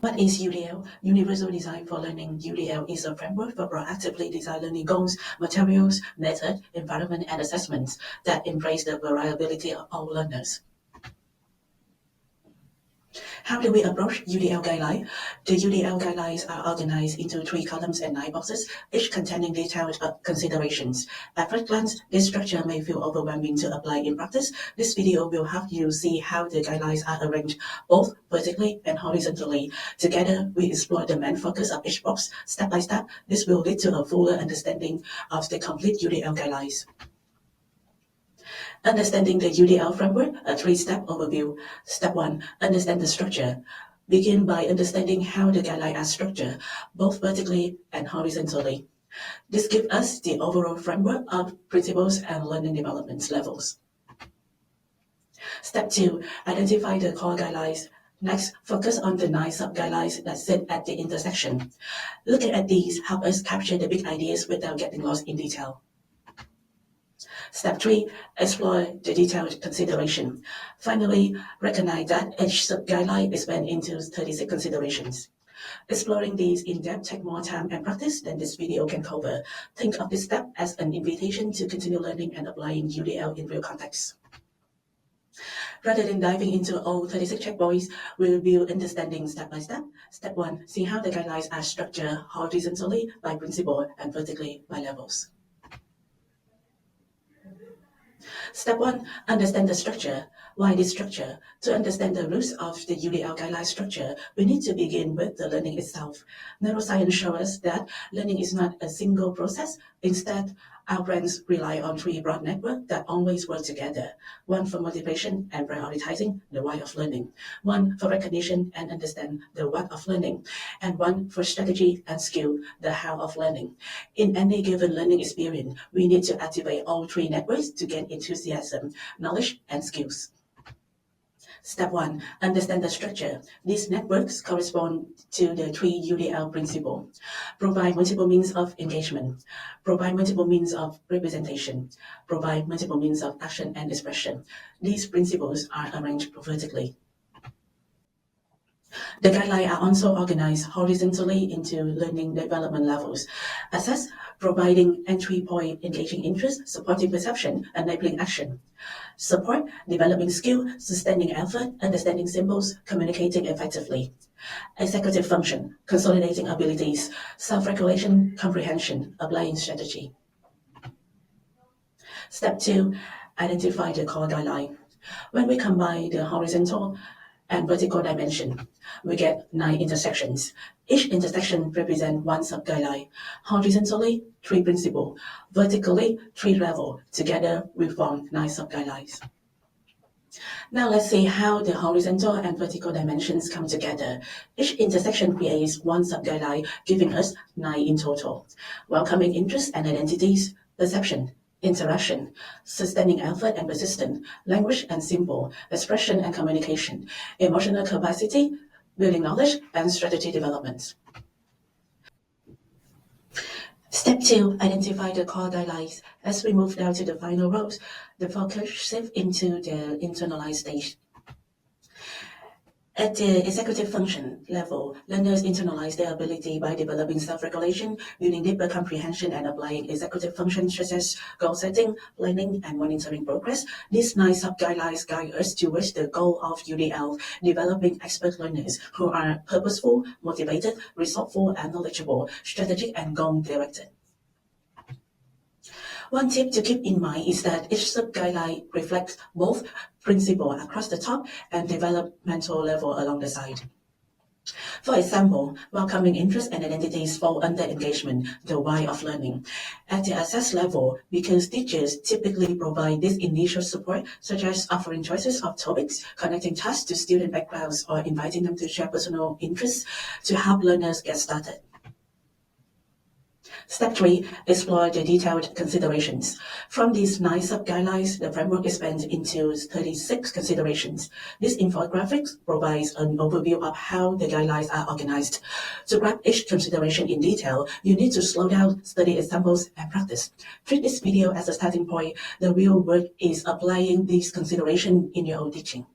What is UDL? Universal Design for Learning. UDL is a framework for proactively design learning goals, materials, method, environment, and assessments that embrace the variability of all learners. How do we approach UDL guideline? The UDL guidelines are organized into 3 columns and 9 boxes, each containing detailed considerations. At first glance, this structure may feel overwhelming to apply in practice. This video will help you see how the guidelines are arranged both vertically and horizontally. Together, we explore the main focus of each box step by step. This will lead to a fuller understanding of the complete UDL guidelines. Understanding the UDL framework, a 3-step overview. Step 1. Understand the structure. Begin by understanding how the guidelines are structured, both vertically and horizontally. This gives us the overall framework of principles and learning development levels. Step 2. Identify the core guidelines. Next, focus on the 9 sub-guidelines that sit at the intersection. Looking at these help us capture the big ideas without getting lost in detail. Step 3. Explore the detailed consideration. Finally, recognize that each sub-guideline is spent into 36 considerations. Exploring these in depth takes more time and practice than this video can cover. Think of this step as an invitation to continue learning and applying UDL in real context. Rather than diving into all 36 checkpoints, we review understanding step by step. Step 1. See how the guidelines are structured horizontally by principle and vertically by levels. Step 1. Understand the structure. Why this structure? To understand the roots of the UDL guideline structure, we need to begin with the learning itself. Neuroscience shows us that learning is not a single process. Instead, our brains rely on 3 broad networks that always work together. 1 for motivation and prioritizing, the why of learning. 1 for recognition and understand, the what of learning. And 1 for strategy and skill, the how of learning. In any given learning experience, we need to activate all 3 networks to gain enthusiasm, knowledge, and skills. Step 1. Understand the structure. These networks correspond to the 3 UDL principles. Provide multiple means of engagement. Provide multiple means of representation. Provide multiple means of action and expression. These principles are arranged vertically. The guidelines are also organized horizontally into learning development levels. Assess, providing entry point, engaging interest, supporting perception, enabling action. Support, developing skill, sustaining effort, understanding symbols, communicating effectively. Executive function, consolidating abilities, self-regulation, comprehension, applying strategy. Step 2, identify the core guideline. When we combine the horizontal and vertical dimension, we get 9 intersections. Each intersection represents 1 sub-guideline. Horizontally, 3 principles. Vertically, 3 levels. Together, we form 9 sub-guidelines. Now let's see how the horizontal and vertical dimensions come together. Each intersection creates 1 sub-guideline, giving us 9 in total. Welcoming interests and identities, perception, interaction, sustaining effort and persistence, language and symbol, expression and communication, emotional capacity, building knowledge, and strategy development. Step 2, identify the core guidelines. As we move down to the final rows, the focus shifts into the internalized stage. At the executive function level, learners internalize their ability by developing self-regulation, building deeper comprehension, and applying executive functions such as goal setting, planning, and monitoring progress. These 9 sub-guidelines guide us towards the goal of UDL, developing expert learners who are purposeful, motivated, resourceful, and knowledgeable, strategic, and goal-directed. One tip to keep in mind is that each sub-guideline reflects both principle across the top and developmental level along the side. For example, welcoming interests and identities fall under engagement, the why of learning. At the assess level, because teachers typically provide this initial support, such as offering choices of topics, connecting tasks to student backgrounds, or inviting them to share personal interests to help learners get started. Step 3, explore the detailed considerations. From these 9 sub-guidelines, the framework is spent into 36 considerations. This infographic provides an overview of how the guidelines are organized. To grab each consideration in detail, you need to slow down, study examples, and practice. Treat this video as a starting point. The real work is applying these considerations in your own teaching.